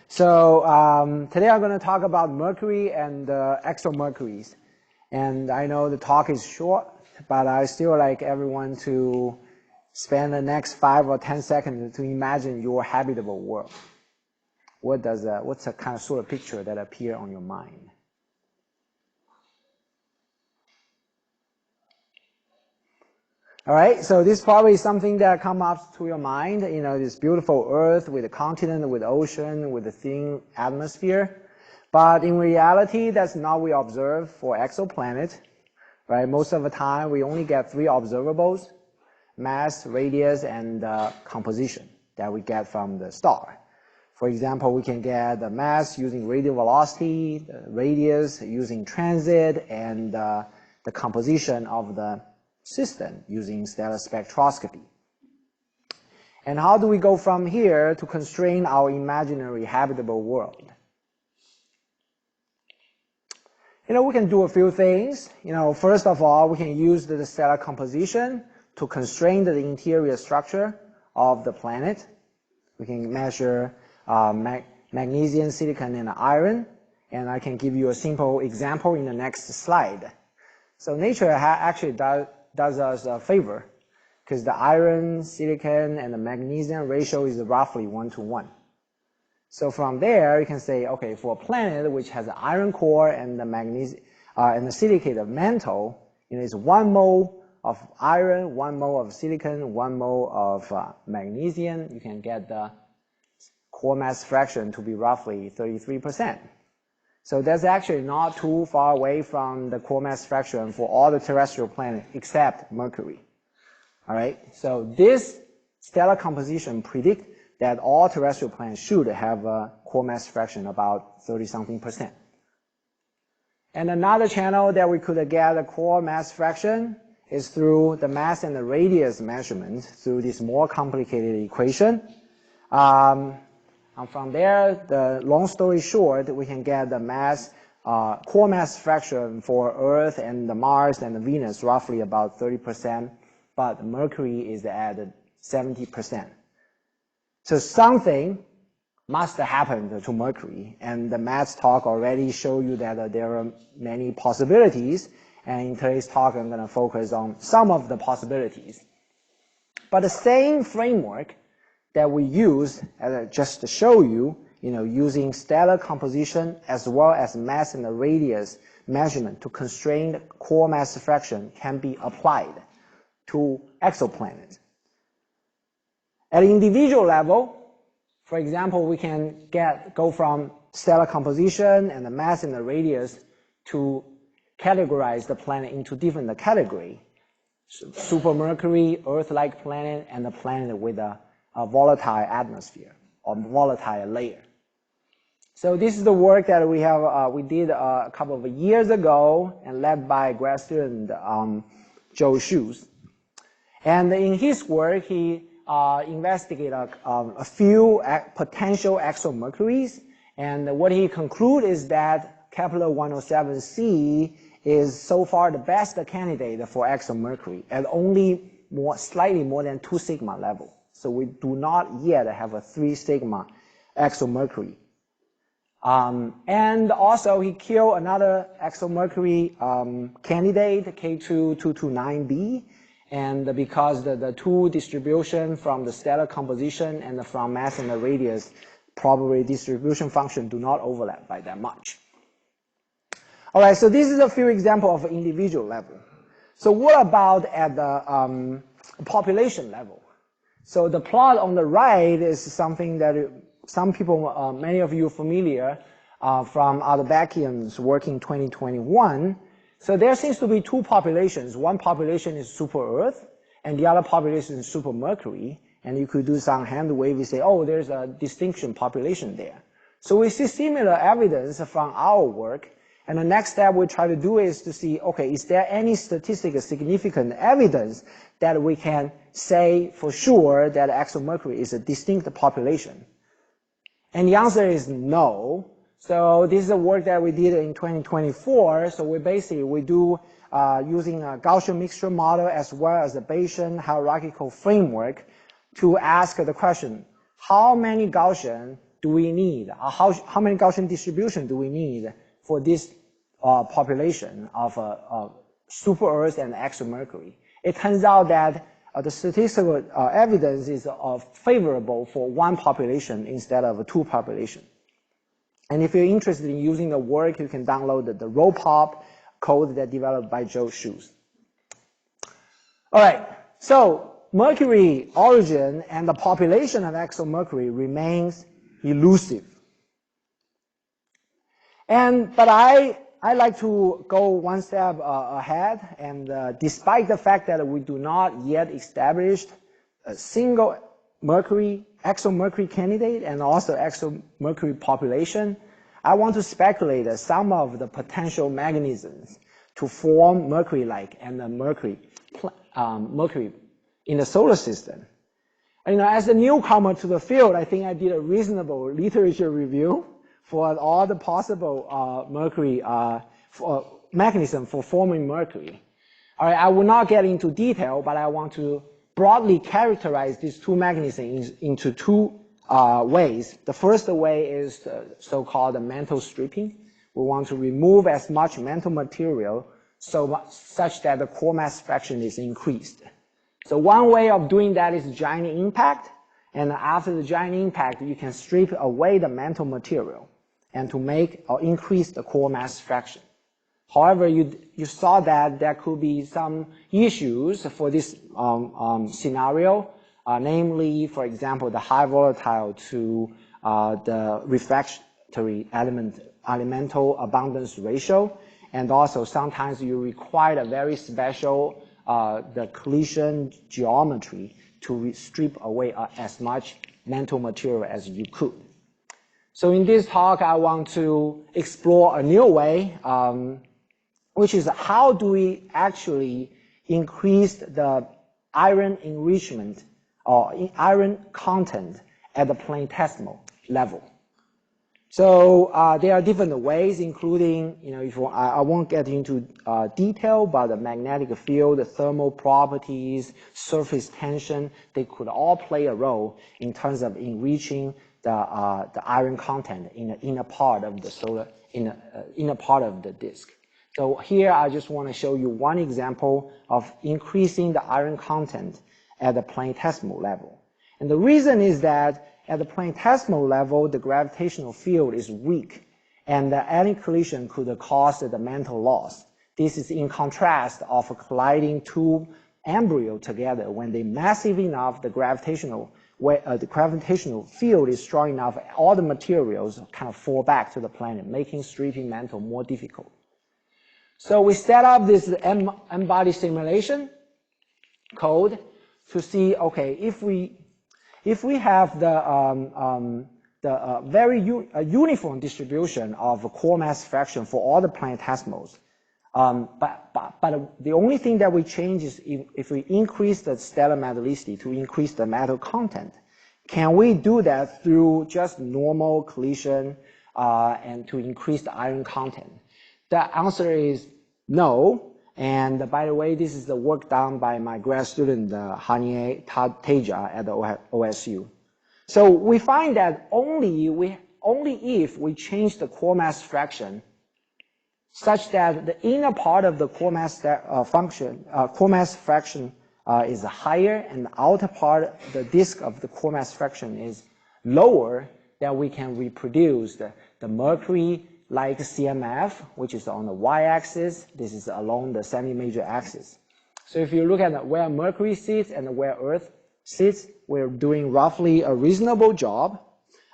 So today I'm going to talk about Mercury and Exo-Mercuries. And I know the talk is short, but I still like everyone to spend the next 5 or 10 seconds to imagine your habitable world. What's the kind of sort of picture that appear on your mind? All right, so this probably is something that comes up to your mind, you know, this beautiful Earth with a continent, with ocean, with a thin atmosphere. But in reality, that's not what we observe for exoplanet, right? Most of the time, we only get 3 observables: mass, radius, and composition that we get from the star. For example, we can get the mass using radial velocity, the radius using transit, and the composition of the system using stellar spectroscopy. And how do we go from here to constrain our imaginary habitable world? You know, we can do a few things. You know, first of all, we can use the stellar composition to constrain the interior structure of the planet. We can measure magnesium, silicon, and iron. And I can give you a simple example in the next slide. So nature actually does us a favor, because the iron, silicon, and the magnesium ratio is roughly 1:1. So from there, you can say, okay, for a planet which has an iron core and the magnesium and the silicated mantle, you know, it's 1 mole of iron, 1 mole of silicon, 1 mole of magnesium. You can get the core mass fraction to be roughly 33%. So that's actually not too far away from the core mass fraction for all the terrestrial planets except Mercury. All right, so this stellar composition predicts that all terrestrial planets should have a core mass fraction about 30-something%. And another channel that we could get a core mass fraction is through the mass and the radius measurement through this more complicated equation. And from there, the long story short, we can get the mass, core mass fraction for Earth and the Mars and the Venus roughly about 30%, but Mercury is at 70%. So something must have happened to Mercury, and the math talk already show you that there are many possibilities, and in today's talk I'm going to focus on some of the possibilities. But the same framework that we use, just to show you, you know, using stellar composition as well as mass and the radius measurement to constrain the core mass fraction can be applied to exoplanets. At an individual level, for example, we can go from stellar composition and the mass and the radius to categorize the planet into different categories: super Mercury, Earth-like planet, and a planet with a volatile atmosphere or volatile layer. So this is the work that we did a couple of years ago and led by grad student Joe Shoes. And in his work, he investigated a few potential exo-Mercuries, and what he concluded is that Kepler 107c is so far the best candidate for exo-Mercury at only slightly more than 2 sigma level. So we do not yet have a 3 sigma exo-Mercury. And also he killed another exo-Mercury candidate, K2229b, and because the two distribution from the stellar composition and from mass and the radius, probably distribution function do not overlap by that much. All right, so this is a few examples of individual level. So what about at the population level? So the plot on the right is something that some people, many of you are familiar from Ardebakyan's work in 2021. So there seems to be 2 populations. One population is super Earth, and the other population is super Mercury. And you could do some hand wave and say, oh, there's a distinction population there. So we see similar evidence from our work. And the next step we try to do is to see, okay, is there any statistically significant evidence that we can say for sure that exo-Mercury is a distinct population? And the answer is no. So this is a work that we did in 2024. So we do using a Gaussian mixture model as well as a Bayesian hierarchical framework to ask the question, how many Gaussian do we need? How many Gaussian distribution do we need for this population of super Earth and Exo-Mercury? It turns out that the statistical evidence is favorable for one population instead of two populations. And if you're interested in using the work, you can download the RoPop code that developed by Joe Shoes. All right, so Mercury origin and the population of Exo-Mercury remains elusive. But I like to go one step ahead, and despite the fact that we do not yet establish a single Exo-Mercury candidate and also Exo-Mercury population, I want to speculate some of the potential mechanisms to form Mercury-like and the Mercury in the solar system. And, as a newcomer to the field, I think I did a reasonable literature review for all the possible Mercury mechanism for forming Mercury. All right, I will not get into detail, but I want to broadly characterize these two mechanisms into two ways. The first way is the so-called mantle stripping. We want to remove as much mantle material such that the core mass fraction is increased. So one way of doing that is giant impact, and after the giant impact, you can strip away the mantle material and to make or increase the core mass fraction. However, you saw that there could be some issues for this scenario, namely, for example, the high volatile to the refractory elemental abundance ratio, and also sometimes you require a very special the collision geometry to strip away as much mantle material as you could. So in this talk, I want to explore a new way, which is how do we actually increase the iron enrichment or iron content at the planetesimal level. So there are different ways, including, I won't get into detail, but the magnetic field, the thermal properties, surface tension, they could all play a role in terms of enriching the iron content in the inner part of the solar, inner part of the disk. So here I just want to show you one example of increasing the iron content at the planetesimal level. And the reason is that at the planetesimal level, the gravitational field is weak, and any collision could cause the mantle loss. This is in contrast of colliding two embryos together. When they're massive enough, the gravitational field is strong enough, all the materials kind of fall back to the planet, making stripping mantle more difficult. So we set up this M-body simulation code to see, okay, if we have the very uniform distribution of core mass fraction for all the planetesimals, but the only thing that we change is if we increase the stellar metallicity to increase the metal content, can we do that through just normal collision and to increase the iron content? The answer is no. And by the way, this is the work done by my grad student, Haniye Teja at the OSU. So we find that only if we change the core mass fraction such that the inner part of the core mass fraction is higher and the outer part, the disk of the core mass fraction is lower, that we can reproduce the Mercury like CMF, which is on the y-axis. This is along the semi-major axis. So if you look at where Mercury sits and where Earth sits, we're doing roughly a reasonable job.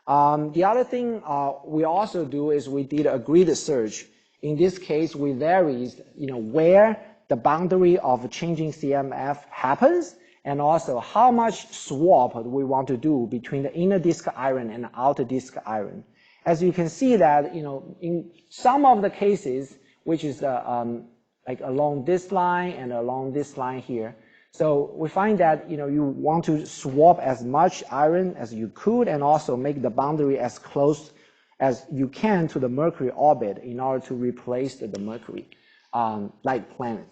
The other thing we also do is we did a grid search. In this case, we varied, where the boundary of changing CMF happens, and also how much swap we want to do between the inner disk iron and the outer disk iron. As you can see that, in some of the cases, which is like along this line and along this line here, so we find that, you want to swap as much iron as you could and also make the boundary as close as you can to the Mercury orbit in order to replace the Mercury like planet.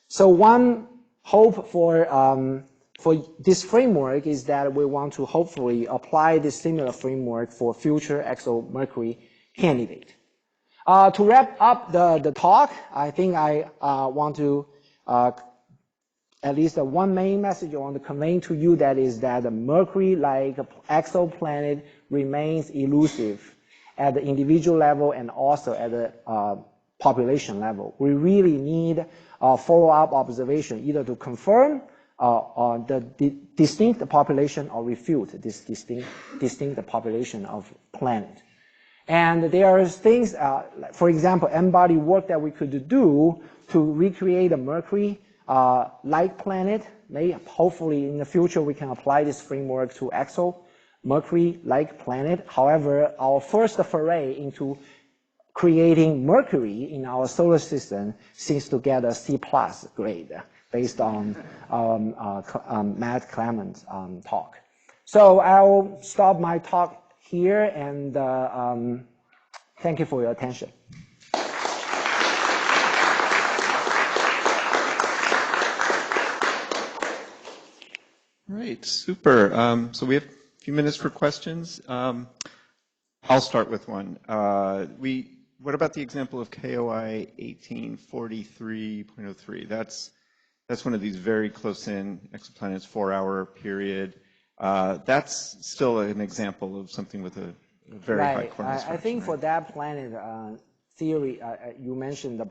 So one hope for for this framework is that we want to hopefully apply this similar framework for future Exo-Mercury candidate. To wrap up the talk, I think I want to at least one main message I want to convey to you, that is that the Mercury-like exoplanet remains elusive at the individual level and also at the population level. We really need follow-up observation either to confirm the distinct population or refute this distinct population of planet. And there are things, for example, embodied work that we could do to recreate a Mercury-like planet. Hopefully in the future we can apply this framework to Exo-Mercury-like planet. However, our first foray into creating Mercury in our solar system seems to get a C+ grade based on Matt Clement's talk. So I'll stop my talk here, and thank you for your attention. Right, super. So we have a few minutes for questions. I'll start with one. What about the example of KOI 1843.03? That's one of these very close-in exoplanets, 4-hour period. That's still an example of something with a very high core mass fraction. I think for that planet theory, you mentioned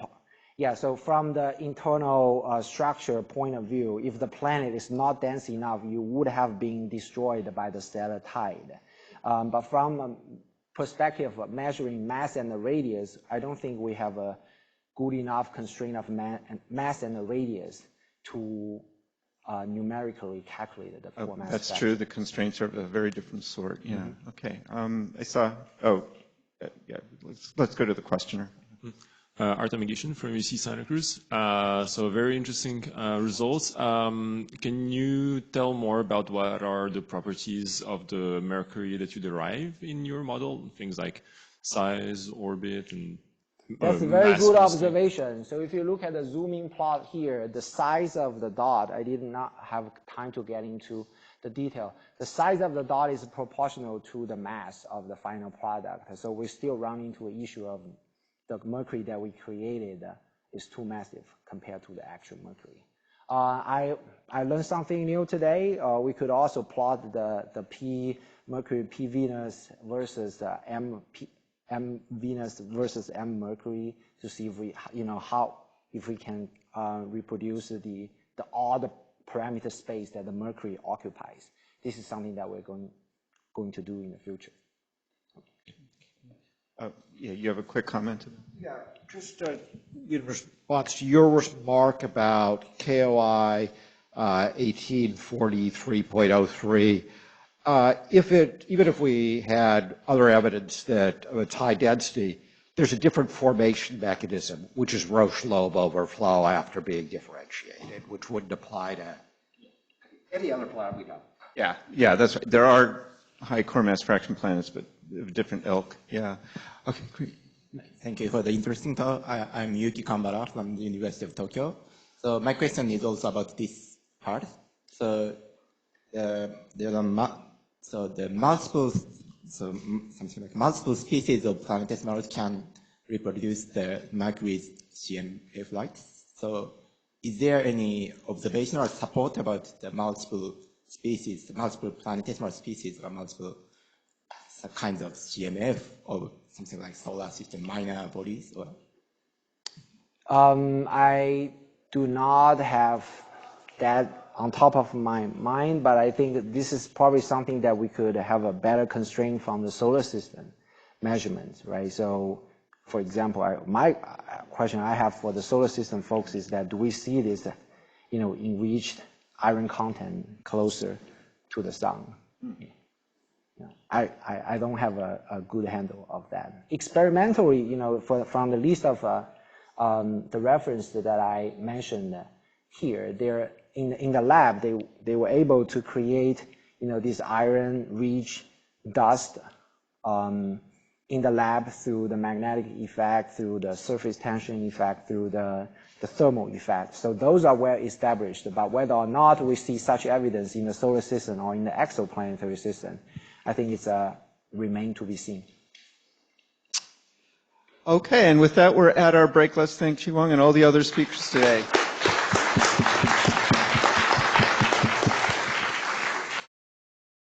so from the internal structure point of view, if the planet is not dense enough, you would have been destroyed by the stellar tide. But from a perspective of measuring mass and the radius, I don't think we have a good enough constraint of mass and the radius to numerically calculate the core mass. That's true. The constraints are of a very different sort. Yeah. Mm-hmm. Okay. I saw. Yeah. Let's go to the questioner. Mm-hmm. Artem Agishin from UC Santa Cruz. So very interesting results. Can you tell more about what are the properties of the Mercury that you derive in your model? Things like size, orbit, and that's a very good observation. So if you look at the zooming plot here, the size of the dot, I did not have time to get into the detail. The size of the dot is proportional to the mass of the final product. So we still run into an issue of the Mercury that we created is too massive compared to the actual Mercury. I learned something new today. We could also plot the P Mercury, P Venus versus M Venus versus M Mercury to see if we, if we can reproduce all the parameter space that the Mercury occupies. This is something that we're going to do in the future. Yeah, you have a quick comment? Yeah, just in response to your remark about KOI 1843.03, even if we had other evidence that of its high density, there's a different formation mechanism, which is Roche-Loeb overflow after being differentiated, which wouldn't apply to any other planet we know. Yeah, that's right. There are high core mass fraction planets, but of different ilk. Yeah. Okay, great. Thank you for the interesting talk. I'm Yuki Kambara from the University of Tokyo. So my question is also about this part. So something like multiple species of planetesimals can reproduce the Mercury's GMF lights. So is there any observational support about the multiple species, multiple planetesimal species, or multiple kinds of GMF, or something like solar system minor bodies? Or? I do not have that on top of my mind, but I think this is probably something that we could have a better constraint from the solar system measurements, right? So, for example, my question I have for the solar system folks is that do we see this, enriched iron content closer to the sun? Mm-hmm. I don't have a good handle of that. Experimentally, from the list of the reference that I mentioned here, there in the lab they were able to create this iron-rich dust in the lab through the magnetic effect, through the surface tension effect, through the thermal effect. So those are well established, but whether or not we see such evidence in the solar system or in the exoplanetary system, I think it's remain to be seen. Okay, and with that, we're at our break. Let's thank Wang and all the other speakers today.